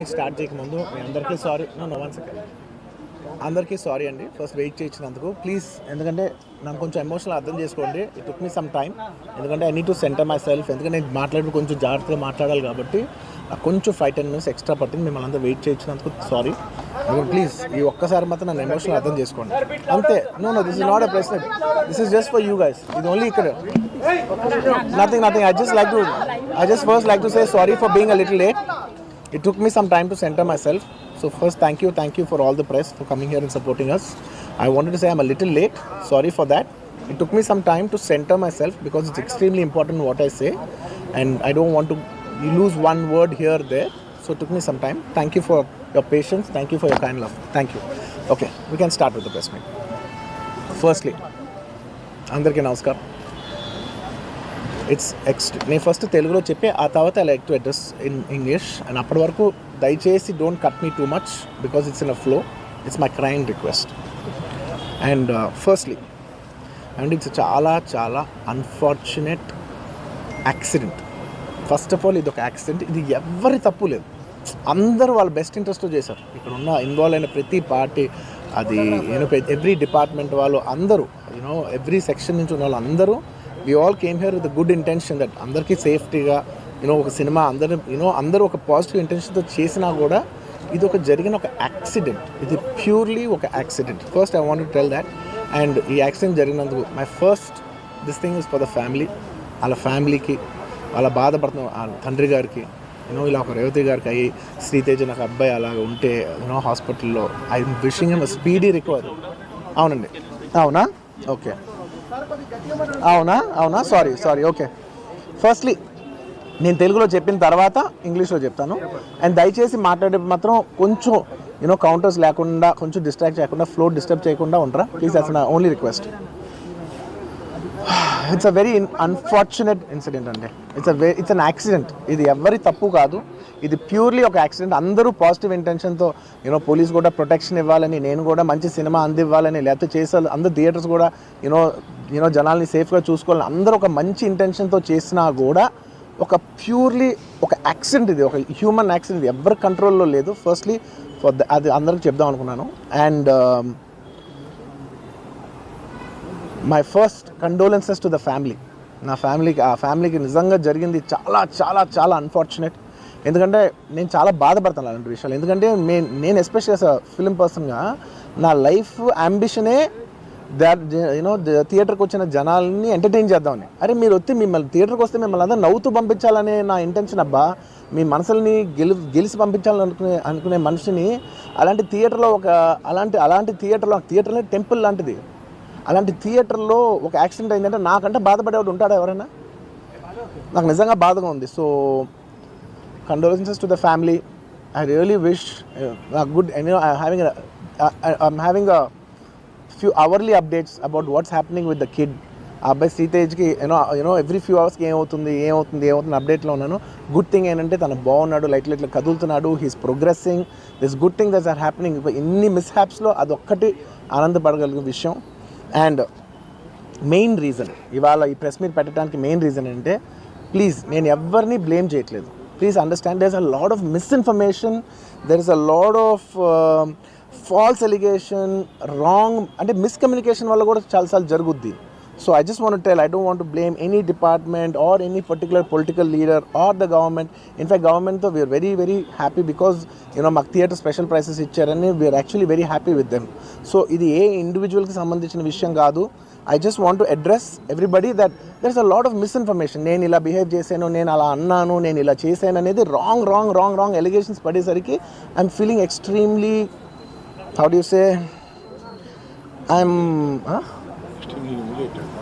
Start చేయకముందు మీ అందరికీ సారీ. No one second. అందరికీ సారీ అండి ఫస్ట్ వెయిట్ చేయించినందుకు. ప్లీజ్, ఎందుకంటే నాకు కొంచెం ఎమోషనల్ అర్థం చేసుకోండి. It took me some time, ఎందుకంటే I need to centre myself. ఎందుకంటే నేను మాట్లాడి కొంచెం జాగ్రత్తగా మాట్లాడాలి కాబట్టి నాకు కొంచెం 5-10 minutes ఎక్స్ట్రా పట్టింది. మిమ్మల్ని అందరూ వెయిట్ చేయించినందుకు సారీ. ప్లీజ్ ఈ ఒక్కసారి మాత్రం నన్ను ఎమోషనల్ అర్థం చేసుకోండి అంతే. No this is not a ప్రశ్న, this is just for you guys. ఇది ఓన్లీ ఇక్కడ nothing. I just first like to say sorry for being a little late. It took me some time to center myself. So first, thank you for all the press for coming here and supporting us. I wanted to say I'm a little late. Sorry for that. It took me some time to center myself because it's extremely important what I say, and I don't want to lose one word here there. So it took me some time. Thank you for your patience. Thank you for your kind love. Thank you. Okay, we can start with the press meet. Firstly, andarki namaskaram. నేను first తెలుగులో చెప్పి ఆ తర్వాత I like to address in English. And అప్పటి వరకు దయచేసి don't cut me too much because it's in a flow. It's my crime request. And firstly and it's చాలా చాలా unfortunate accident. First of all ఇది ఒక యాక్సిడెంట్. ఇది ఎవరి తప్పు లేదు. అందరూ వాళ్ళ బెస్ట్ ఇంట్రెస్ట్తో చేశారు. ఇక్కడ ఉన్న ఇన్వాల్వ్ అయిన ప్రతి పార్టీ, అది ఎవ్రీ డిపార్ట్మెంట్ వాళ్ళు అందరూ, ఎవ్రీ సెక్షన్ నుంచి ఉన్న వాళ్ళు అందరూ, we all came here with a good intention that అందరికీ సేఫ్టీగా ఒక సినిమా అందరూ ఒక పాజిటివ్ ఇంటెన్షన్తో చేసినా కూడా ఇది ఒక జరిగిన ఒక యాక్సిడెంట్. ఇది ప్యూర్లీ ఒక accident. First I want to tell that. And ఈ యాక్సిడెంట్ జరిగినందుకు my first this thing is for the family. వాళ్ళ ఫ్యామిలీకి, వాళ్ళ బాధపడుతున్న తండ్రి గారికి, ఇలా ఒక రేవతి గారికి అయ్యి శ్రీతేజ నాకు అబ్బాయి అలాగ ఉంటే హాస్పిటల్లో, I wishing him a speedy recovery. అవునండి, అవునా? ఓకే, అవునా సారీ. ఓకే, ఫస్ట్లీ నేను తెలుగులో చెప్పిన తర్వాత ఇంగ్లీష్లో చెప్తాను. అండ్ దయచేసి మాట్లాడే మాత్రం కొంచెం కౌంటర్స్ లేకుండా, కొంచెం డిస్ట్రాక్ట్ చేయకుండా, ఫ్లో డిస్టర్బ్ చేయకుండా ఉంటారా please. That's my only request. It's a very unfortunate incident అండి. It's an accident. ఇది ఎవరి తప్పు కాదు. ఇది ప్యూర్లీ ఒక యాక్సిడెంట్. అందరూ పాజిటివ్ ఇంటెన్షన్తో పోలీస్ కూడా ప్రొటెక్షన్ ఇవ్వాలని, నేను కూడా మంచి సినిమా అందివ్వాలని, లేకపోతే చేసారు అందరు థియేటర్స్ కూడా జనాల్ని సేఫ్గా చూసుకోవాలని అందరూ ఒక మంచి ఇంటెన్షన్తో చేసినా కూడా ఒక ప్యూర్లీ ఒక యాక్సిడెంట్. ఇది ఒక హ్యూమన్ యాక్సిడెంట్. ఇది ఎవరి కంట్రోల్లో లేదు. ఫస్ట్లీ అది అందరికి చెప్దాం అనుకున్నాను. And my first condolences to the family. ఆ ఫ్యామిలీకి నిజంగా జరిగింది చాలా చాలా చాలా అన్ఫార్చునేట్. ఎందుకంటే నేను చాలా బాధపడతాను అలాంటి విషయాలు. ఎందుకంటే నేను ఎస్పెషల్లీ యాజ్ అ ఫిలిం పర్సన్గా నా లైఫ్ అంబిషనే థియేటర్కి వచ్చిన జనాల్ని ఎంటర్టైన్ చేద్దామని. అరే మీరు మిమ్మల్ని థియేటర్కి వస్తే మిమ్మల్ని అందరూ నవ్వుతూ పంపించాలనే నా ఇంటెన్షన్. అబ్బా, మీ మనసుల్ని గెలిచి పంపించాలని అనుకునే మనిషిని అలాంటి థియేటర్లో అలాంటి థియేటర్లో టెంపుల్ లాంటిది, అలాంటి థియేటర్లో ఒక యాక్సిడెంట్ అయిందంటే నాకంటే బాధపడేవాడు ఉంటాడా ఎవరైనా? నాకు నిజంగా బాధగా ఉంది. So condolences to the family. I really wish good. I'm having a few hourly updates about what's happening with the kid. ఆ అబ్బాయి శ్రీతేజ్కి ఎవ్రీ ఫ్యూ అవర్స్కి ఏమవుతుంది అప్డేట్లో ఉన్నాను. గుడ్ థింగ్ ఏంటంటే తను బాగున్నాడు, ఇట్లా కదులుతున్నాడు, he's progressing. This good thing that's are happening. ఇన్ని మిస్హ్యాప్స్లో అదొక్కటి ఆనందపడగలిగే విషయం. అండ్ మెయిన్ రీజన్ ఇవాళ ఈ ప్రెస్ మీట్ పెట్టడానికి మెయిన్ రీజన్ ఏంటంటే, ప్లీజ్ నేను ఎవరిని బ్లేమ్ చేయట్లేదు. Please understand, there is a lot of misinformation, there is a lot of false allegation, wrong అంటే మిస్కమ్యూనికేషన్ వల్ల కూడా చాలాసార్లు జరుగుద్ది. So I just want to tell, I don't want to blame any department or any particular political leader or the government. In fact, government though we are very very happy because మాకు theatre special prices ఇచ్చారని we are actually very happy with them. So ఇది ఏ ఇండివిజువల్కి సంబంధించిన విషయం కాదు. I just want to address everybody that there is a lot of misinformation. నేను ఇలా behave చేశాను, నేను అలా అన్నాను, నేను ఇలా చేశాను అనేది రాంగ్ ఎలిగేషన్స్ పడేసరికి I'm feeling extremely, how do you say,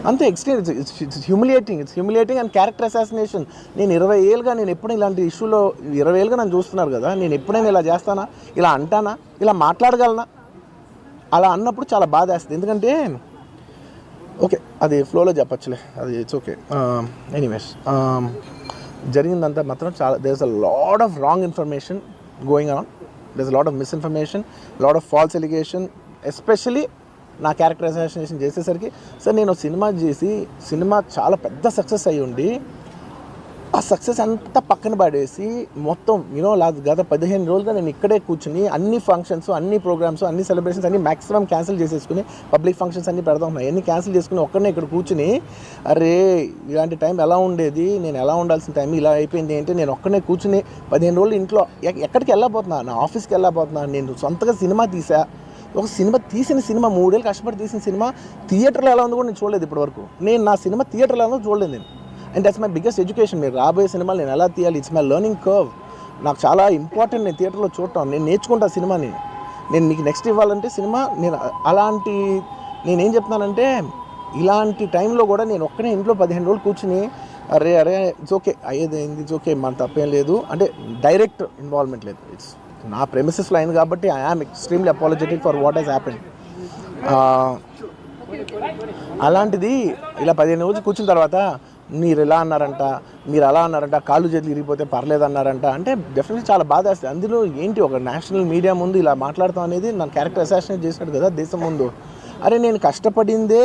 అంతే extreme. It's humiliating and character assassination. నేను 20 ఏళ్ళుగా నేను ఎప్పుడైనా ఇలాంటి ఇష్యూలో 20 ఏళ్ళుగా నన్ను చూస్తున్నారు కదా, నేను ఎప్పుడైనా ఇలా చేస్తానా, ఇలా అంటానా, ఇలా మాట్లాడగలనా? అలా అన్నప్పుడు చాలా బాధ వేస్తుంది. ఎందుకంటే ఓకే అది ఫ్లోలో చెప్పచ్చులే, అది ఇట్స్ ఓకే. ఎనీవేస్ జరిగిందంతా మాత్రం చాలా, there is a lot of wrong information going on. There is a lot of misinformation, lot of false allegation. Especially నా క్యారెక్టర్ అసాసినేషన్ చేసేసరికి, సార్ నేను సినిమా చేసి సినిమా చాలా పెద్ద సక్సెస్ అయ్యి ఉండి ఆ సక్సెస్ అంతా పక్కన పడేసి మొత్తం గత 15 రోజులుగా నేను ఇక్కడే కూర్చుని అన్ని ఫంక్షన్స్, అన్ని ప్రోగ్రామ్స్, అన్ని సెలబ్రేషన్స్ అన్ని మ్యాక్సిమం క్యాన్సిల్ చేసేసుకుని పబ్లిక్ ఫంక్షన్స్ అన్ని పెడతా ఉన్నాయి. అన్ని క్యాన్సిల్ చేసుకుని ఒక్కడనే ఇక్కడ కూర్చుని అరే ఇలాంటి టైం ఎలా ఉండేది, నేను ఎలా ఉండాల్సిన టైం ఇలా అయిపోయింది అంటే నేను ఒక్కడనే కూర్చుని 15 రోజులు ఇంట్లో ఎక్కడికి వెళ్ళబోతున్నా, నా ఆఫీస్కి వెళ్ళబోతున్నా. నేను సొంతగా సినిమా తీసా. ఒక సినిమా 3 ఏళ్ళు కష్టపడి తీసిన సినిమా థియేటర్లో ఎలా ఉందో కూడా నేను చూడలేదు ఇప్పటివరకు. నేను నా సినిమా థియేటర్లో ఎలా ఉందో చూడలేదు నేను. And that's my biggest education. మీరు రాబోయే సినిమాలు నేను ఎలా తీయాలి, ఇట్స్ మై లెర్నింగ్ కర్వ్. నాకు చాలా ఇంపార్టెంట్ నేను థియేటర్లో చూడటం. నేను నేర్చుకుంటా సినిమాని. నేను మీకు నెక్స్ట్ ఇవ్వాలంటే సినిమా నేనేం చెప్తున్నానంటే ఇలాంటి టైంలో కూడా నేను ఒక్కనే ఇంట్లో 15 రోజులు కూర్చుని అరే ఇట్స్ ఓకే అయ్యేది ఇట్స్ ఓకే మన తప్పేం లేదు అంటే డైరెక్ట్ ఇన్వాల్వ్మెంట్ లేదు. ఇట్స్ నా ప్రెమిసెస్లో అయింది కాబట్టి I am extremely apologetic for what has happened. అలాంటిది ఇలా 15 రోజులు కూర్చున్న తర్వాత మీరు ఎలా అన్నారంట, మీరు అలా అన్నారంట, కాళ్ళు చేతులు ఇరిగిపోతే పర్లేదు అన్నారంట అంటే డెఫినెట్లీ చాలా బాధ వేస్తుంది. అందులో ఏంటి ఒక నేషనల్ మీడియా ముందు ఇలా మాట్లాడతాం అనేది నా క్యారెక్టర్ అసాసినేట్ చేసినట్టు కదా దేశం ముందు. అరే నేను కష్టపడిందే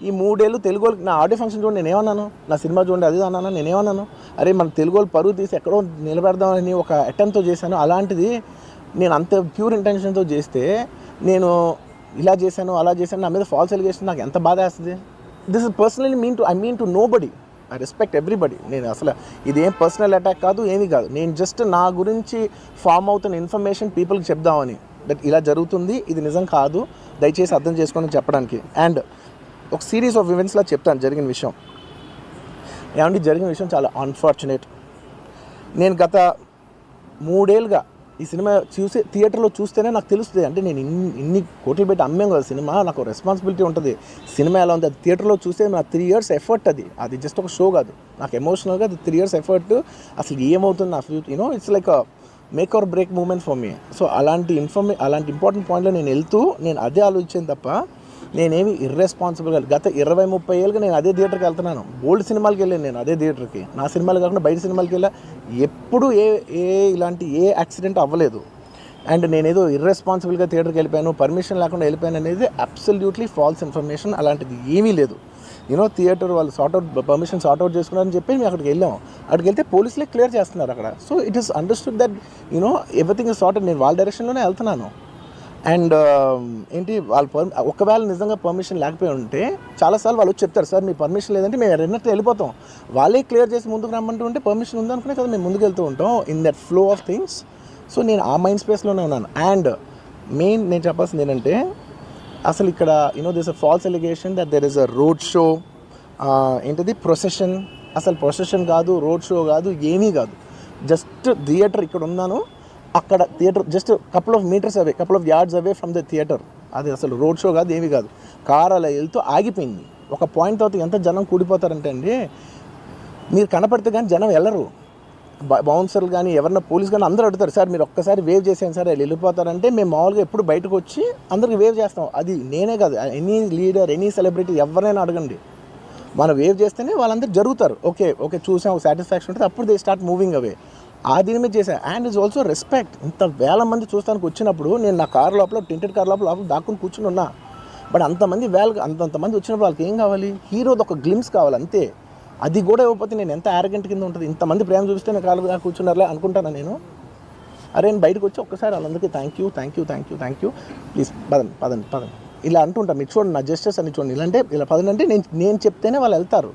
ఈ 3 ఏళ్ళు తెలుగు వాళ్ళకి. నా ఆడియో ఫంక్షన్ చూడండి నేనేమన్నాను, నా సినిమా చూడండి అది అన్నాను, నేనేమన్నాను అరే మన తెలుగు వాళ్ళు పరువు తీసి ఎక్కడో నిలబెడదామని ఒక అటెంప్ట్తో చేశాను. అలాంటిది నేను అంత ప్యూర్ ఇంటెన్షన్తో చేస్తే నేను ఇలా చేశాను అలా చేశాను నా మీద ఫాల్స్ ఎలిగేషన్ నాకు ఎంత బాధ వేస్తుంది. This is personally I mean to nobody. I respect everybody. నేను అసలు ఇదేం పర్సనల్ అటాక్ కాదు, ఏమీ కాదు. నేను జస్ట్ నా గురించి ఫామ్ అవుతున్న ఇన్ఫర్మేషన్ పీపుల్కి చెప్దామని, దట్ ఇలా జరుగుతుంది, ఇది నిజం కాదు, దయచేసి అర్థం చేసుకొని చెప్పడానికి. అండ్ ఒక సిరీస్ ఆఫ్ ఈవెంట్స్లా చెప్తాను జరిగిన విషయం. ఏమంటే జరిగిన విషయం చాలా అన్ఫార్చునేట్. నేను గత 3 ఏళ్ళుగా ఈ సినిమా థియేటర్లో చూస్తేనే నాకు తెలుస్తుంది. అంటే నేను ఇన్ని కోట్లు పెట్టి అమ్మాం కదా సినిమా, నాకు రెస్పాన్సిబిలిటీ ఉంటుంది. సినిమా ఎలా ఉంది అది థియేటర్లో చూస్తే నా 3 years ఎఫర్ట్. అది జస్ట్ ఒక షో కాదు, నాకు ఎమోషనల్గా అది 3 years ఎఫర్ట్. అసలు ఏమవుతుంది నా future it's like make or break moment for me. So అలాంటి ఇంపార్టెంట్ పాయింట్లో నేను వెళ్తూ నేను అదే ఆలోచించాను తప్ప నేనేమి ఇర్రెస్పాన్సిబుల్గా గత 20-30 ఏళ్ళుగా నేను అదే థియేటర్కి వెళ్తున్నాను. ఓల్డ్ సినిమాలకి వెళ్ళాను నేను అదే థియేటర్కి. నా సినిమాలు కాకుండా బయట సినిమాలకి వెళ్ళా. ఎప్పుడు ఇలాంటి యాక్సిడెంట్ అవ్వలేదు. అండ్ నేనేదో ఇర్రెస్పాన్సిబుల్గా థియేటర్కి వెళ్ళిపోయాను, పర్మిషన్ లేకుండా వెళ్ళిపోయాను అనేది అబ్సల్యూట్లీ ఫాల్స్ ఇన్ఫర్మేషన్. అలాంటిది ఏమీ లేదు. థియేటర్ వాళ్ళు పర్మిషన్ సార్ట్అవుట్ చేసుకున్నారని చెప్పి మేము అక్కడికి వెళ్ళాం. అక్కడికి వెళ్తే పోలీసులే క్లియర్ చేస్తున్నారు అక్కడ. So it is understood that everything is sorted. నేను వాళ్ళ డైరెక్షన్లోనే వెళ్తున్నాను. అండ్ వాళ్ళు ఒకవేళ నిజంగా పర్మిషన్ లేకపోయి ఉంటే చాలాసార్లు వాళ్ళు వచ్చి చెప్తారు, సార్ మీ పర్మిషన్ లేదంటే మేము రెండట్టు వెళ్ళిపోతాం. వాళ్ళే క్లియర్ చేసి ముందుకు రమ్మంటూ ఉంటే పర్మిషన్ ఉందనుకునే కదా మేము ముందుకు వెళ్తూ ఉంటాం in that flow of things. So నేను ఆ మైండ్ స్పేస్లోనే ఉన్నాను. అండ్ మెయిన్ నేను చెప్పాల్సింది ఏంటంటే అసలు ఇక్కడ this a false allegation that there is a road show, procession. అసలు ప్రొసెషన్ కాదు, రోడ్ షో కాదు, ఏమీ కాదు. జస్ట్ థియేటర్ ఇక్కడ ఉన్నాను, అక్కడ theatre just couple of yards away from the theatre. అది అసలు రోడ్ షో కాదు, ఏమీ కాదు. కార్ అలా వెళ్తూ ఆగిపోయింది. ఒక పాయింట్ తర్వాత ఎంత జనం కూడిపోతారంటే అండి, మీరు కనపడితే కానీ జనం వెళ్ళరు. బౌన్సర్లు కానీ ఎవరన్నా పోలీస్ కానీ అందరూ అడుగుతారు, సార్ మీరు ఒక్కసారి వేవ్ చేసాను సార్ వాళ్ళు వెళ్ళిపోతారంటే మేము మామూలుగా ఎప్పుడు బయటకు వచ్చి అందరికి వేవ్ చేస్తాం. అది నేనే కాదు, ఎనీ లీడర్ ఎనీ సెలబ్రిటీ ఎవరైనా అడగండి, మనం వేవ్ చేస్తేనే వాళ్ళందరూ జరుగుతారు. ఓకే చూసాం, ఒక సాటిస్ఫాక్షన్ ఉంటుంది, అప్పుడు దే స్టార్ట్ మూవింగ్ అవే. ఆ దీని మీద చేశాను. And it's also respect. ఇంత వేల మంది చూస్తానికి వచ్చినప్పుడు నేను నా కార్ లోపల టెంటెడ్ కార్ లోపల దాక్కుని కూర్చుని ఉన్నా. బట్ అంతమంది అంతమంది వచ్చినప్పుడు వాళ్ళకి ఏం కావాలి, హీరోది ఒక గ్లిమ్స్ కావాలి అంతే. అది కూడా ఇవ్వకపోతే నేను ఎంత యారగెంట్ కింద ఉంటుంది. ఇంతమంది ప్రేమ చూపిస్తే నేను కాలు కూర్చున్నారులే అనుకుంటాను నేను. అరే నేను బయటకు వచ్చి ఒక్కసారి వాళ్ళందరికీ థ్యాంక్ యూ ప్లీజ్ పదండి ఇలా అంటుంటాను. మీరు చూడండి నా జెస్చర్స్ అని చూడండి. ఇలాంటే ఇలా పదండి అంటే నేను చెప్తేనే వాళ్ళు వెళ్తారు.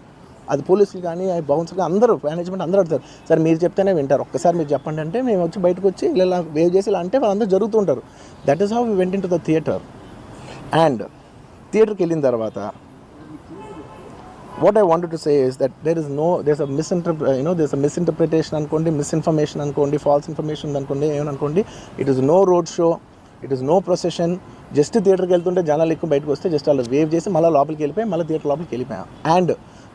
అది పోలీసులు కానీ బౌన్సర్ కానీ అందరూ మేనేజ్మెంట్ అందరూ అడుగుతారు, సార్ మీరు చెప్తేనే వింటారు, ఒక్కసారి మీరు చెప్పండి అంటే మేము వచ్చి బయటకు వచ్చి ఇలా వేవ్ చేసి ఇలా అంటే వాళ్ళందరూ జరుగుతుంటారు. That is how we went in to the theatre. అండ్ థియేటర్కి వెళ్ళిన తర్వాత what I wanted to say is that there's a misinterpretation అనుకోండి, మిస్ఇన్ఫర్మేషన్ అనుకోండి, ఫాల్స్ ఇన్ఫర్మేషన్ అనుకోండి, ఏమనుకోండి, it is no road show, it is no procession. Just థియేటర్కి వెళ్తుంటే జనాలు ఎక్కువ బయటకు వస్తే జస్ట్ వాళ్ళు వేవ్ చేసి మళ్ళీ లోపలికి వెళ్ళిపోయి మళ్ళీ థియేటర్ లోపలికి వెళ్ళిపోయాం. అండ్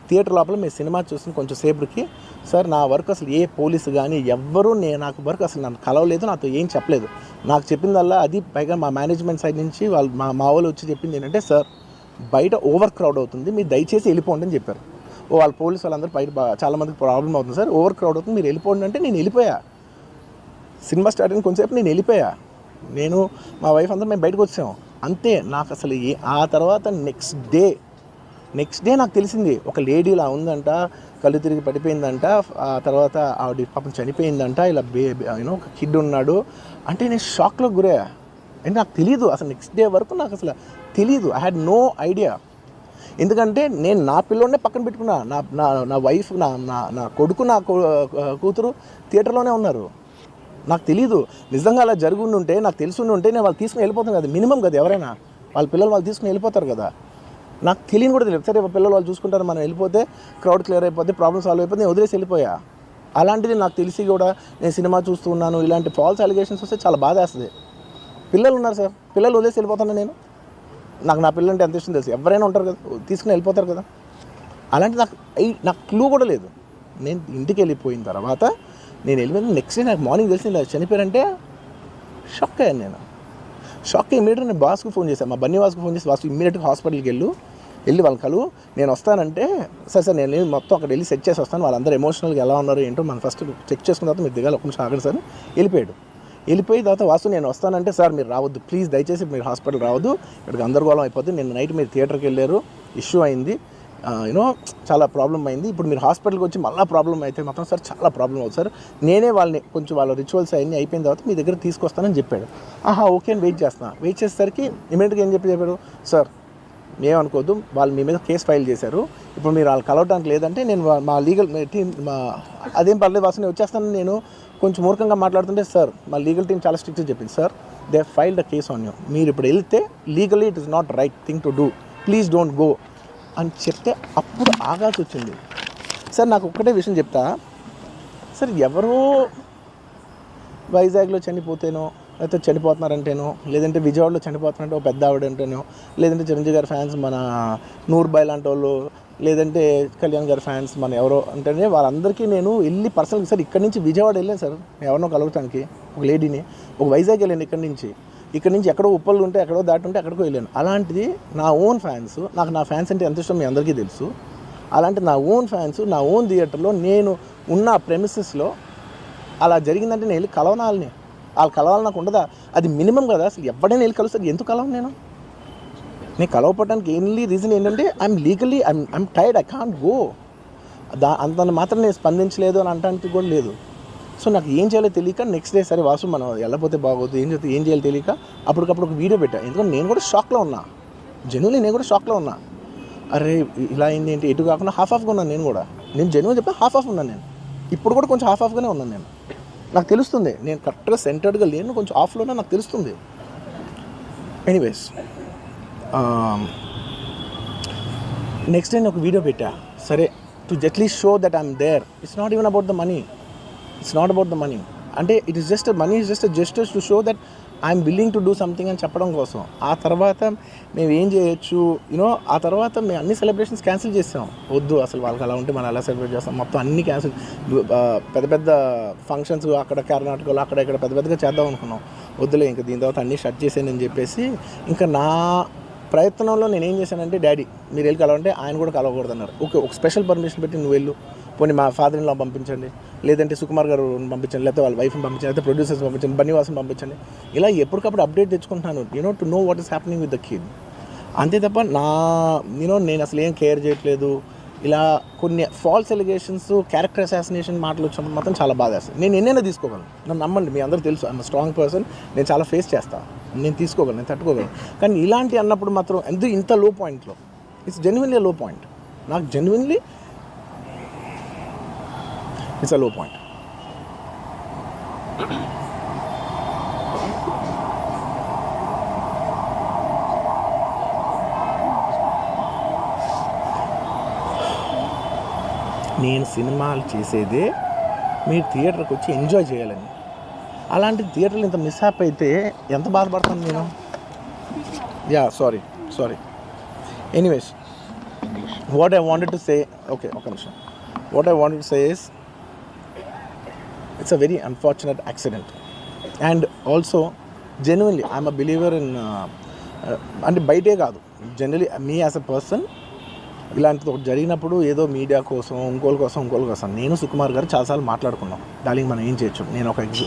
థియేటర్ లోపల మీ సినిమా చూసిన కొంచెం సేపటికి, సార్ నా వర్క్ అసలు ఏ పోలీసు కానీ ఎవ్వరూ నాకు వర్క్ అసలు నన్ను కలవలేదు, నాతో ఏం చెప్పలేదు. నాకు చెప్పిందల్లా అది పైగా మా మేనేజ్మెంట్ సైడ్ నుంచి వాళ్ళు మా వాళ్ళు వచ్చి చెప్పింది ఏంటంటే, సార్ బయట ఓవర్ క్రౌడ్ అవుతుంది, మీరు దయచేసి వెళ్ళిపోండి అని చెప్పారు. వాళ్ళ పోలీసు వాళ్ళందరూ బయట చాలామందికి ప్రాబ్లం అవుతుంది, సార్ ఓవర్ క్రౌడ్ అవుతుంది మీరు వెళ్ళిపోండి అంటే నేను వెళ్ళిపోయా. సినిమా స్టార్ట్ అయిన కొంచెంసేపు నేను వెళ్ళిపోయా. నేను మా వైఫ్ అందరూ మేము బయటకు వచ్చాము అంతే. నాకు అసలు ఆ తర్వాత నెక్స్ట్ డే నాకు తెలిసింది ఒక లేడీ ఇలా ఉందంట, కళ్ళు తిరిగి పడిపోయిందంట. ఆ తర్వాత ఆవిడ పాపం చనిపోయిందంట. ఇలా ఒక కిడ్ ఉన్నాడు అంటే నేను షాక్లో గురయ్యా. అంటే నాకు తెలీదు అసలు, నెక్స్ట్ డే వరకు నాకు అసలు తెలీదు. I had no idea. ఎందుకంటే నేను నా పిల్లోనే పక్కన పెట్టుకున్నా, నా వైఫ్, నా కొడుకు, నా కూతురు థియేటర్లోనే ఉన్నారు. నాకు తెలీదు. నిజంగా అలా జరిగి ఉంటే, నాకు తెలిసి ఉంటే నేను వాళ్ళు తీసుకుని వెళ్ళిపోతాను కదా, మినిమం కదా. ఎవరైనా వాళ్ళ పిల్లలు వాళ్ళు తీసుకుని వెళ్ళిపోతారు కదా. నాకు తెలియని కూడా తెలియదు. సరే పిల్లలు వాళ్ళు చూసుకుంటారు, మనం వెళ్ళిపోతే క్రౌడ్ క్లియర్ అయిపోతే, ప్రాబ్లమ్ సాల్వ్ అయిపోతే నేను వదిలేసి వెళ్ళిపోయా. అలాంటిది నాకు తెలిసి కూడా నేను సినిమా చూస్తూ ఉన్నాను, ఇలాంటి ఫాల్స్ అలిగేషన్స్ వస్తే చాలా బాధ వేస్తుంది. పిల్లలు ఉన్నారు సార్, పిల్లలు వదిలేసి వెళ్ళిపోతాను నేను. నా పిల్లలు అంటే ఎంత ఇష్టం తెలుసు. ఎవరైనా ఉంటారు కదా, తీసుకుని వెళ్ళిపోతారు కదా. అలాంటి నాకు క్లూ కూడా లేదు. నేను ఇంటికి వెళ్ళిపోయిన తర్వాత నేను వెళ్ళిపోయిన నెక్స్ట్ డే నాకు మార్నింగ్ తెలిసి ఇలా చనిపోయారంటే షాక్ అయ్యాను నేను. షాక్ అయ్యి ఇమీడియట్గా నేను బాస్కి ఫోన్ చేశాను, మా బన్నీ వాసుకు ఫోన్ చేసి, వాసు ఇమీడియట్గా హాస్పిటల్కి వెళ్ళి వాళ్ళ కలు, నేను వస్తానంటే సార్ నేను మొత్తం అక్కడ వెళ్ళి సెట్ చేసి వస్తాను, వాళ్ళందరూ ఎమోషనల్గా ఎలా ఉన్నారు ఏంటో మనం ఫస్ట్ చెక్ చేసుకున్న తర్వాత మీరు దిగాలి, ఒక నిమిషం ఆగండి సార్. వెళ్ళిపోయిన తర్వాత వాసు నేను వస్తానంటే సార్ మీరు రావద్దు ప్లీజ్, దయచేసి మీరు హాస్పిటల్ రావద్దు, ఇక్కడికి గందరగోళం అయిపోద్ది. నేను నైట్ మీరు థియేటర్కి వెళ్ళారు, ఇష్యూ అయింది, చాలా ప్రాబ్లం అయింది. ఇప్పుడు మీరు హాస్పిటల్కి వచ్చి మళ్ళీ ప్రాబ్లం అయితే మాత్రం సార్ చాలా ప్రాబ్లం అవుతుంది సార్. నేనే వాళ్ళని కొంచెం వాళ్ళ రిచువల్స్ అన్నీ అయిపోయిన తర్వాత మీ దగ్గర తీసుకొస్తానని చెప్పాడు. ఓకే అని వెయిట్ చేసేసరికి ఇమీడియట్గా ఏం చెప్పాడు, సార్ ఏమనుకోవద్దు, వాళ్ళు మీ మీద కేసు ఫైల్ చేశారు, ఇప్పుడు మీరు వాళ్ళు కలవడానికి లేదంటే నేను మా లీగల్ టీం అదేం పర్లేదు వాసు నేను వచ్చేస్తాను. నేను కొంచెం మూర్ఖంగా మాట్లాడుతుంటే సార్ మా లీగల్ టీం చాలా స్ట్రిక్ట్గా చెప్పింది, sir they filed the case on you, మీరు ఇప్పుడు వెళ్తే legally it is not right thing to do, please don't go అని చెప్తే అప్పుడు ఆగాల్సి వచ్చింది. సార్ నాకు ఒక్కటే విషయం చెప్తా సార్, ఎవరో వైజాగ్లో చనిపోతేనో, లేకపోతే చనిపోతున్నారంటేనో, లేదంటే విజయవాడలో చనిపోతున్నారంటే ఒక పెద్ద ఆవిడ అంటేనో, లేదంటే చిరంజీవి గారి ఫ్యాన్స్ మన నూర్బాయ్ లాంటి వాళ్ళు, లేదంటే కళ్యాణ్ గారి ఫ్యాన్స్ మన ఎవరో అంటేనే వాళ్ళందరికీ నేను వెళ్ళి పర్సనల్గా సార్ ఇక్కడి నుంచి విజయవాడ వెళ్ళాను సార్, ఎవరినో కలవటానికి ఒక లేడీని, ఒక వైజాగ్ వెళ్ళాను ఇక్కడి నుంచి ఎక్కడో ఉప్పలు ఉంటే ఎక్కడో దాటి ఉంటే ఎక్కడికో వెళ్ళాను. అలాంటిది నా ఓన్ ఫ్యాన్స్, నాకు నా ఫ్యాన్స్ అంటే ఎంత ఇష్టం మీ అందరికీ తెలుసు. అలాంటి నా ఓన్ ఫ్యాన్స్ నా ఓన్ థియేటర్లో నేను ఉన్న ప్రెమిసెస్లో అలా జరిగిందంటే నేను వెళ్ళి కలవనాలని, వాళ్ళు కలవాలి నాకు ఉండదా? అది మినిమం కదా. అసలు ఎవడైనా వెళ్ళి కలుస్తారు, ఎందుకు కలవను నేను కలవపడడానికి ఓన్లీ రీజన్ ఏంటంటే I'm tired, I can't go. అంత మాత్రం నేను స్పందించలేదు అని అనడానికి కూడా లేదు. సో నాకు ఏం చేయాలో తెలియక నెక్స్ట్ డే సరే వాసు మనం వెళ్ళకపోతే బాగోదు, ఏం చేయాలో తెలియక అప్పటికప్పుడు ఒక వీడియో పెట్టా. ఎందుకంటే నేను కూడా షాక్లో ఉన్నా, జెన్యున్లీ నేను కూడా షాక్లో ఉన్నా. అరే ఇలా అయింది ఏంటి, ఎటు కాకుండా హాఫ్గా ఉన్నాను నేను జెన్యున్ చెప్పి హాఫ్ ఉన్నాను నేను. ఇప్పుడు కూడా కొంచెం హాఫ్గానే ఉన్నాను నేను. నాకు తెలుస్తుంది నేను కరెక్ట్గా సెంటర్డ్గా లేను, కొంచెం ఆఫ్లోనే నాకు తెలుస్తుంది. ఎనీవేస్ నెక్స్ట్ డే నేను ఒక వీడియో పెట్టా, సరే to at least show that I'm there. It's not even about the money, అంటే it is just money is just gestures to show that I'm willing to do something అని చెప్పడం కోసం. ఆ తర్వాత మేము ఏం చేయొచ్చు ఆ తర్వాత మేము అన్ని సెలబ్రేషన్స్ క్యాన్సిల్ చేసాం. వద్దు అసలు వాళ్ళకి అలా ఉంటే మనం ఎలా సెలబ్రేట్ చేస్తాం, మొత్తం అన్ని క్యాన్సిల్. పెద్ద ఫంక్షన్స్ అక్కడ కర్ణాటకలో అక్కడ ఇక్కడ పెద్దగా చేద్దాం అనుకున్నాం. వద్దులే ఇంకా దీని తర్వాత అన్నీ షట్ చేసానని చెప్పేసి ఇంకా నా ప్రయత్నంలో నేను ఏం చేశానంటే, డాడీ మీరు వెళ్ళి కలవంటే ఆయన కూడా కలవకూడదు అన్నారు. ఓకే ఒక స్పెషల్ పర్మిషన్ పెట్టి నువ్వు వెళ్ళు, పోనీ మా ఫాదర్ ఇన్ లా పంపించండి, లేదంటే సుకుమార్ గారు పంపించండి, లేకపోతే వాళ్ళ వైఫ్ని పంపించండి, లేకపోతే ప్రొడ్యూసర్స్ పంపించండి, బన్నీవాసం పంపించండి. ఇలా ఎప్పటికప్పుడు అప్డేట్ తెచ్చుకుంటున్నాను to know what is happening with the kid. అంతే తప్ప నేను అసలు ఏం కేర్ చేయట్లేదు. ఇలా కొన్ని ఫాల్స్ ఎలిగేషన్స్, క్యారెక్టర్ అసాసినేషన్ మాటలు వచ్చినప్పుడు మాత్రం చాలా బాధ వేస్తుంది. నేను ఎన్నైనా తీసుకోగలను, నన్ను నమ్మండి, మీ అందరూ తెలుసు ఐఎమ్ స్ట్రాంగ్ పర్సన్, నేను చాలా ఫేస్ చేస్తాను, నేను తీసుకోగలను, నేను తట్టుకోగలను. కానీ ఇలాంటి అన్నప్పుడు మాత్రం ఇంత లో పాయింట్లో, ఇట్స్ జెన్యున్లీ లో పాయింట్, నాకు జెన్యున్లీ ఇట్స్ అ లో పాయింట్. నేను సినిమాలు చేసేదే మీరు థియేటర్కి వచ్చి ఎంజాయ్ చేయాలని. అలాంటి థియేటర్లు ఇంత మిస్హ్యాప్ అయితే ఎంత బాధపడతాను నేను. Sorry anyways what I wanted to say, okay ఒక నిమిషం. What I wanted to say is it's a very unfortunate accident, and also genuinely I'm a believer in అంటే బయటే కాదు, generally me as a person ఇలాంటిది ఒకటి జరిగినప్పుడు ఏదో media కోసం ఇంకోళ్ళ కోసం నేను సుకుమార్ గారు చాలాసార్లు మాట్లాడుకున్నాం, డార్లింగ్ మనం ఏం చేయొచ్చు,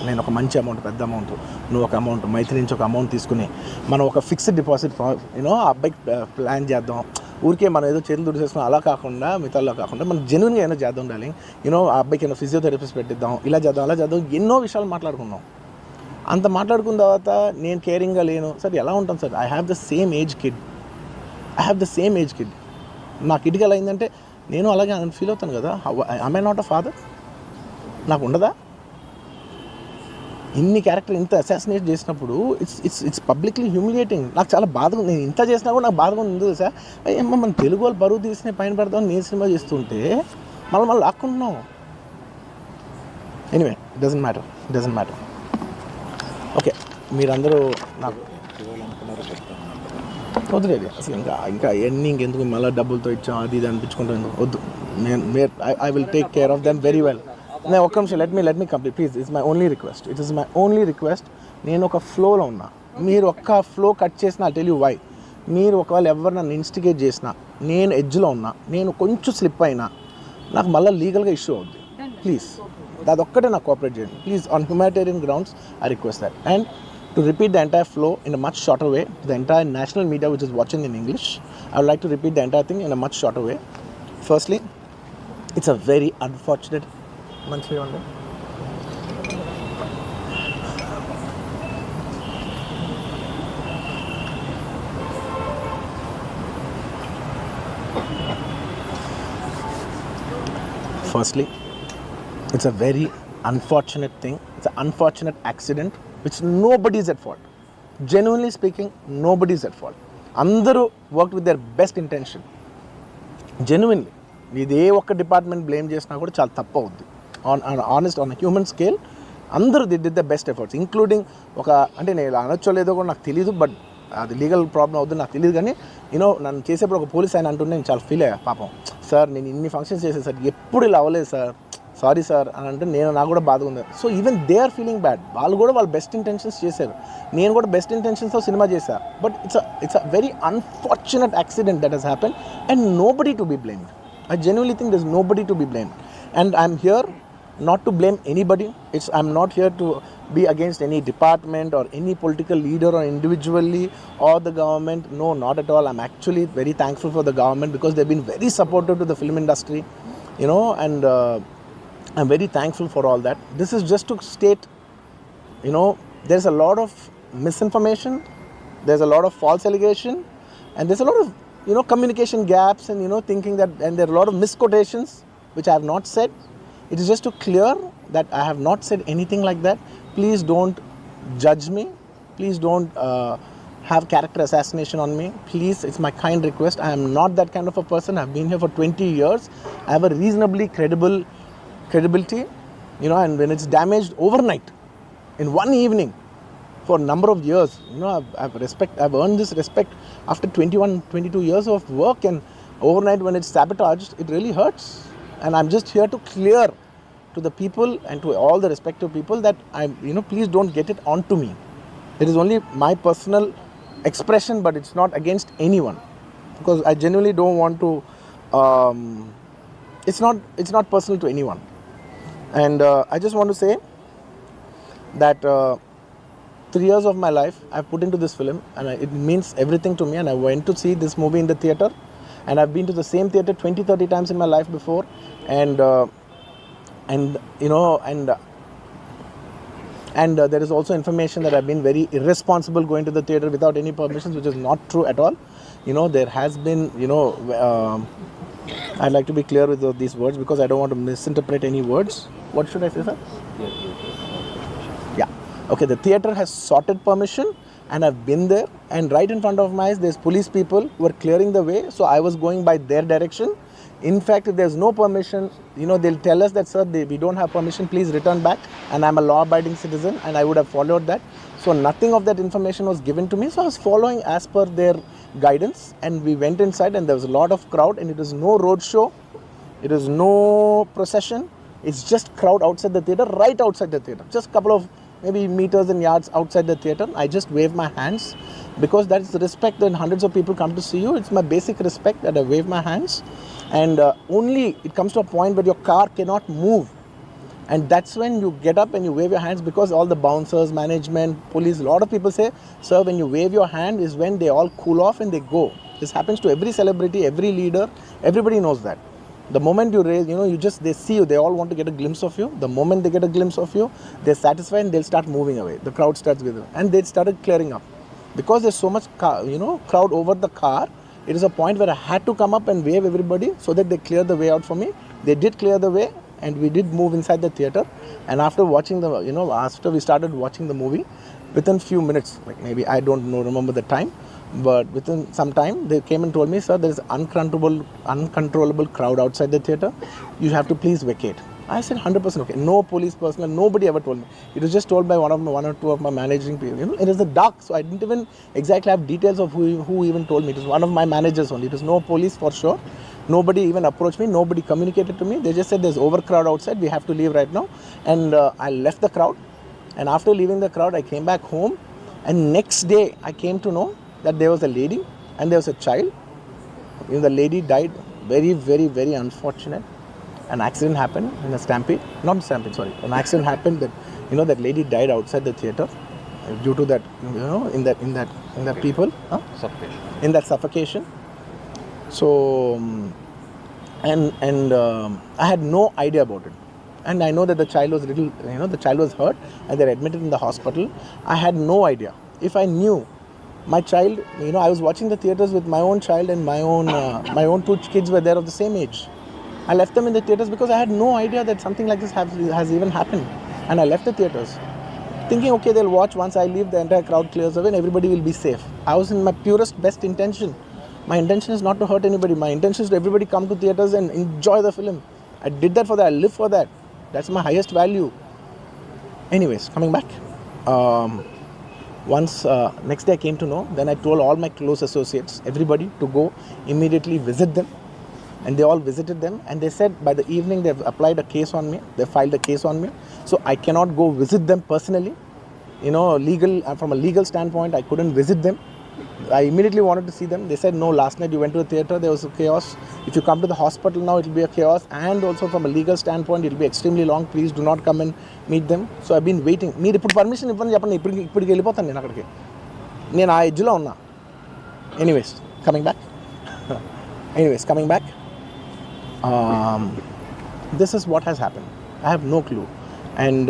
నేను ఒక మంచి అమౌంట్, పెద్ద అమౌంట్, నువ్వు ఒక అమౌంట్, మైత్రి నుంచి ఒక అమౌంట్ తీసుకుని మనం ఒక ఫిక్స్డ్ డిపాజిట్ ఆ అబ్బాయికి ప్లాన్ చేద్దాం, ఊరికే మనం ఏదో చేతులు దుడిసేసుకుని అలా కాకుండా మిగతాలో కాకుండా మనం జెన్యున్గా ఏమైనా చేద్దాం ఉండాలి. ఆ అబ్బాయికి ఏమైనా ఫిజియోథెరపిస్ట్ పెట్టిద్దాం, ఇలా చేద్దాం అలా చేద్దాం, ఎన్నో విషయాలు మాట్లాడుకున్నాం. అంత మాట్లాడుకున్న తర్వాత నేను కేరింగ్గా లేను సార్, ఎలా ఉంటాను sir? I have the same age kid. నా కిడ్కి ఎలా అయిందంటే నేను అలాగే ఫీల్ అవుతాను కదా. I not a father? నాకు ఉండదా? ఇన్ని క్యారెక్టర్ ఇంత అసాసినేట్ చేసినప్పుడు ఇట్స్ పబ్లిక్లీ హ్యూమిలియేటింగ్. నాకు చాలా బాధగా, నేను ఇంత చేసినా కూడా నాకు బాధగా ఉంది సార్. ఏమో మన తెలుగు వాళ్ళు బరువు తీసిన పైన పెడతామని నేను సినిమా చేస్తుంటే మళ్ళీ లాక్కుంటున్నాం. Anyway, it doesn't matter. Okay, మీరందరూ నాకు వదిలేదు అసలు. ఇంకా ఎన్ని ఇంకెందుకు మళ్ళీ డబ్బులతో ఇచ్చాం అది ఇది అనిపించుకుంటాను, వద్దు. I will take care of them very well. నేను ఒక్క నిమిషం, let me complete please. It's my only request. నేను ఒక ఫ్లోలో ఉన్నా, మీరు ఒక్క ఫ్లో కట్ చేసినా ఐ టెల్ యూ వై. మీరు ఒకవేళ ఎవరు నన్ను ఇన్స్టిగేట్ చేసినా, నేను ఎడ్జ్లో ఉన్నా, నేను కొంచెం స్లిప్ అయినా నాకు మళ్ళీ లీగల్గా ఇష్యూ అవుద్ది. ప్లీజ్ అదొక్కటే నాకు కోఆపరేట్ చేయండి please. On humanitarian grounds I request that. And to repeat the entire flow in a much shorter way, the entire national media which is watching in English, I would like to repeat the entire thing in a much shorter way. Firstly, it's a very unfortunate monthly one day. Firstly, it's a very unfortunate thing. It's an unfortunate accident which nobody is at fault. Genuinely speaking, nobody is at fault. Andaru worked with their best intention. Genuinely. ఇదే ఒక్క department blame చేసినా కూడా చాలా తప్పు అవుద్ది. On human scale అందరూ the did the best efforts, including అంటే నేను అనొచ్చో లేదో కూడా నాకు తెలియదు, బట్ అది లీగల్ ప్రాబ్లం అవుతుంది నాకు తెలియదు. కానీ నన్ను చేసేప్పుడు ఒక పోలీస్ ఆయన అంటుంటే నేను చాలా ఫీల్ అయ్యా. పాపం సార్, నేను ఇన్ని ఫంక్షన్స్ చేశాను సార్, ఎప్పుడు ఇలా అవ్వలేదు సార్, సారీ సార్ అని అంటే నాకు కూడా బాధగా ఉంది. So even they are feeling bad. వాళ్ళు కూడా వాళ్ళ బెస్ట్ ఇంటెన్షన్స్ చేశారు, నేను కూడా బెస్ట్ ఇంటెన్షన్స్తో సినిమా చేశాను. But it's a very unfortunate accident that has happen and nobody to be blamed. I genuinely think there's nobody to be blamed. And I'm here not to blame anybody. I'm not here to be against any department or any political leader or individually or the government. No, not at all. I'm actually very thankful for the government because they've been very supportive to the film industry, and I'm very thankful for all that. This is just to state, there's a lot of misinformation, there's a lot of false allegation, and there's a lot of communication gaps and thinking that, and there are a lot of misquotations which I have not said. It is just to clear that I have not said anything like that. Please don't judge me. Please don't have character assassination on me. Please, it's my kind request. I am not that kind of a person. I've been here for 20 years. I have a reasonably credibility, and when it's damaged overnight in one evening for a number of years, I've earned this respect after 22 years of work, and overnight when it's sabotaged, it really hurts. And I'm just here to clear to the people and to all the respective people that please don't get it onto me. It is only my personal expression, but it's not against anyone, because I genuinely don't want to it's not personal to anyone. And I just want to say that 3 years of my life I've put into this film, and it means everything to me. And I went to see this movie in the theatre, and I've been to the same theatre 20-30 times in my life before, and there is also information that I've been very irresponsible going to the theatre without any permissions, which is not true at all. There has been I'd like to be clear with these words because I don't want to misinterpret any words. What should I say, sir? Yeah. Okay, the theatre has sorted permission, and I've been there, and right in front of my eyes there's police people who are clearing the way, so I was going by their direction. In fact, if there's no permission, they'll tell us that, sir, we don't have permission, please return back, and I'm a law-abiding citizen, and I would have followed that. So nothing of that information was given to me, so I was following as per their guidance, and we went inside, and there was a lot of crowd, and it was no road show, it was no procession, it's just crowd outside the theatre, right outside the theatre, just a couple of maybe meters and yards outside the theatre. I just wave my hands because that is the respect that hundreds of people come to see you. It's my basic respect that I wave my hands, and only it comes to a point where your car cannot move, and that's when you get up and you wave your hands, because all the bouncers, management, police, a lot of people say, sir, when you wave your hand is when they all cool off and they go. This happens to every celebrity, every leader. Everybody knows that. The moment you raise, they see you, they all want to get a glimpse of you. The moment they get a glimpse of you, they're satisfied and they'll start moving away. The crowd starts with them. And they started clearing up. Because there's so much crowd over the car, it is a point where I had to come up and wave everybody so that they clear the way out for me. They did clear the way, and we did move inside the theater. And after watching after we started watching the movie, within few minutes, like maybe I don't know, remember the time, but within some time they came and told me, sir, there is uncontrollable crowd outside the theater. You have to please vacate. I said 100% okay. No police personnel, nobody ever told me. It was just told by one or two of my managing people. It is the dark, so I didn't even exactly have details of who even told me. It was one of my managers only. It was no police for sure. Nobody even approached me. Nobody communicated to me. They just said there's overcrowd outside. We have to leave right now. And I left the crowd. And after leaving the crowd, I came back home. And next day, I came to know that there was a lady and there was a child. The lady died. Very, very, very unfortunate. An accident happened in a stampede. Not a stampede, sorry. An accident happened that that lady died outside the theater due to that in that people Suffocation. in that suffocation. So I had no idea about it. And I know that the child was the child was hurt and they're admitted in the hospital. I had no idea. If I knew my child, I was watching the theaters with my own child and my own two kids were there of the same age. I left them in the theaters because I had no idea that something like this has even happened. And I left the theaters thinking, okay, they'll watch. Once I leave, the entire crowd clears away and everybody will be safe. I was in my purest, best intention. My intention is not to hurt anybody. My intention is to everybody come to theaters and enjoy the film. I did that for that. I live for that. That's my highest value. Anyways, coming back. Next day I came to know, then I told all my close associates, everybody, to go immediately visit them. And they all visited them, and they said by the evening they've applied a case on me. They filed a case on me, so I cannot go visit them personally. From a legal standpoint, I couldn't visit them. I immediately wanted to see them. They said, no, last night you went to the theater, there was a chaos. If you come to the hospital now, it will be a chaos. And also from a legal standpoint, it will be extremely long. Please do not come and meet them. So I've been waiting. మీరు ఇప్పుడు permission ఇవ్వండి చెప్పండి, ఇప్పటికి వెళ్ళిపోతాను నేను అక్కడికి. నేను ఆ ఎడ్జ్లో ఉన్నా. Anyways, coming back. This is what has happened. I have no clue. And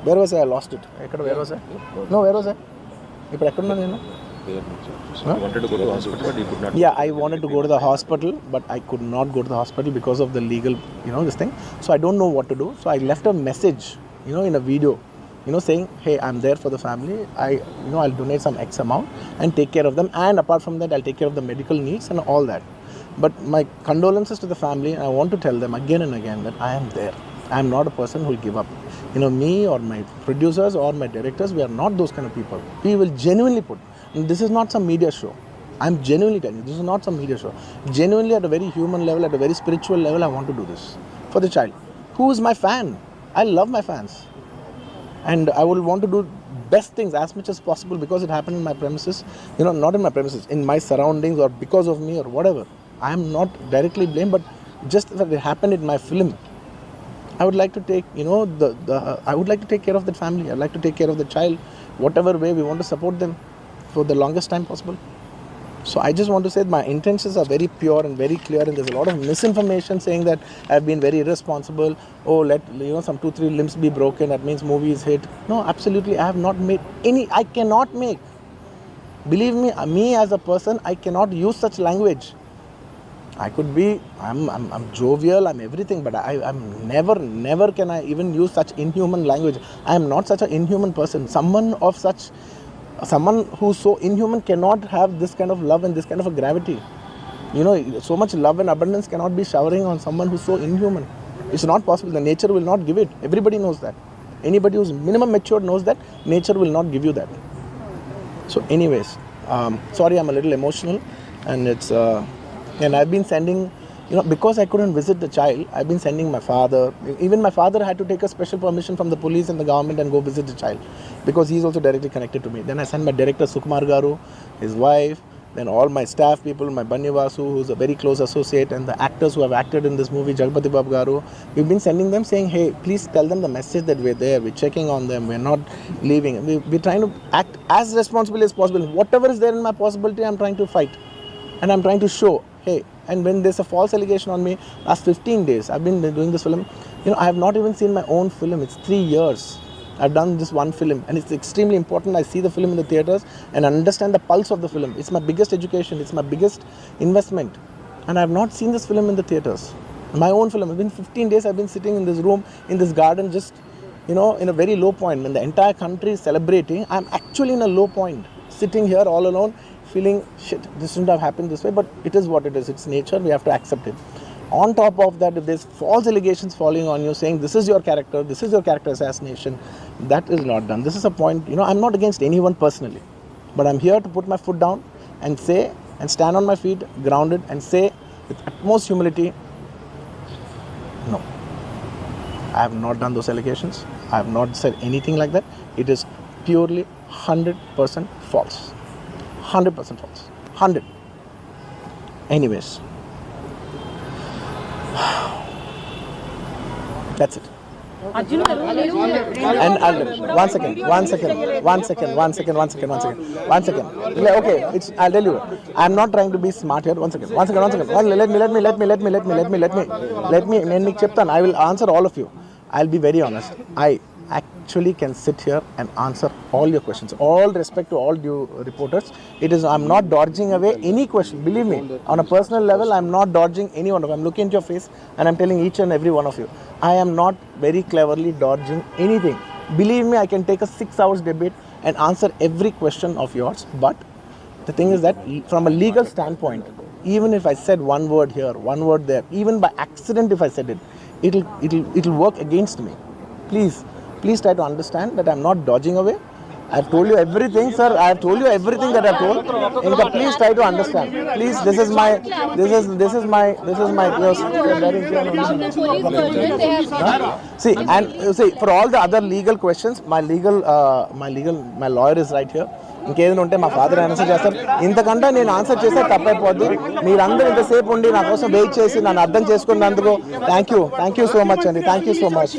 where was I? I lost it. Where was I? No, where was I? ఇప్పుడు ఎక్కడున్నా నేను? You wanted to go to the hospital, but you could not. Yeah, I wanted to go to the hospital, but I could not go to the hospital because of the legal, this thing. So I don't know what to do. So I left a message, in a video, saying, hey, I'm there for the family. I'll donate some X amount and take care of them. And apart from that, I'll take care of the medical needs and all that. But my condolences to the family. I want to tell them again and again that I am there. I am not a person who will give up. Me or my producers or my directors, we are not those kind of people. We will genuinely put. And this is not some media show. I'm genuinely telling you, this is not some media show. Genuinely at a very human level, at a very spiritual level, I want to do this for the child. Who is my fan? I love my fans. And I will want to do best things as much as possible because it happened in my premises. Not in my premises, in my surroundings or because of me or whatever. I am not directly blamed, but just that it happened in my film. I would like to take, I would like to take care of that family. I'd like to take care of the child. Whatever way we want to support them for the longest time possible. So I just want to say that my intentions are very pure and very clear, and there's a lot of misinformation saying that I've been very irresponsible. Oh, let some 2-3 limbs be broken, that means movie is hit. No, absolutely, I have not made any. I cannot make. Believe me as a person, I cannot use such language. I could be, I'm jovial, I'm everything, but I'm never can I even use such inhuman language. I am not such an inhuman person. Someone who's so inhuman cannot have this kind of love and this kind of a gravity. So much love and abundance cannot be showering on someone who's so inhuman. It's not possible. The nature will not give it. Everybody knows that. Anybody who's minimum matured knows that nature will not give you that. So anyways, sorry, I'm a little emotional, and it's and I've been sending, because I couldn't visit the child, I've been sending my father. Even my father had to take a special permission from the police and the government and go visit the child because he's also directly connected to me. Then I sent my director Sukumar Garu, his wife, then all my staff people, my Banni Vasu, who's a very close associate, and the actors who have acted in this movie, Jagpati Babu Garu. We've been sending them saying, hey, please tell them the message that we're there, we're checking on them, we're not leaving. We're trying to act as responsibly as possible. Whatever is there in my possibility, I'm trying to fight. and I'm trying to show, hey, and when there's a false allegation on me, last 15 days I've been doing this film, you know, I have not even seen my own film. It's 3 years I've done this one film, and it's extremely important I see the film in the theaters and understand the pulse of the film. It's my biggest education, it's my biggest investment, and I have not seen this film in the theaters. My own film. It's been 15 days I've been sitting in this room, in this garden, just, you know, in a very low point. When the entire country is celebrating, I'm actually in a low point, sitting here all alone, feeling, shit, this shouldn't have happened this way, but it is what it is. It's nature, we have to accept it. On top of that, if there's false allegations falling on you, saying this is your character assassination, that is not done. This is a point, you know, I'm not against anyone personally, but I'm here to put my foot down and say, and stand on my feet, grounded, and say with utmost humility, no, I have not done those allegations. I have not said anything like that. It is purely 100% false. 100% false. 100. Anyways. That's it. And one second. Okay, I'll tell you. I'm not trying to be smart here. One second. Let me. I will answer all of you. I'll be very honest. I actually can sit here and answer all your questions. All respect to all due reporters. I'm not dodging away any question. Believe me, on a personal level, I'm not dodging any one of you. I'm looking into your face and I'm telling each and every one of you, I am not very cleverly dodging anything. Believe me, I can take a 6 hours debate and answer every question of yours. But the thing is that from a legal standpoint, even if I said one word here, one word there, even by accident if I said it, it'll work against me. Please try to understand that I'm not dodging away. I've told you everything, sir. I've told you everything that I've told. Inka, please try to understand. Please, this is my. See, for all the other legal questions, my lawyer is right here. ఇంకేదైనా ఉంటే మా father answer చేస్తారు. ఇంతకంటే నేను answer చేస్తే తప్పైపోద్ది. మీరందరూ ఇంతసేపు ఉండి నా కోసం వెయిట్ చేసి నన్ను అర్థం చేసుకున్నందుకు థ్యాంక్ యూ సో మచ్ అండి. Thank you so much.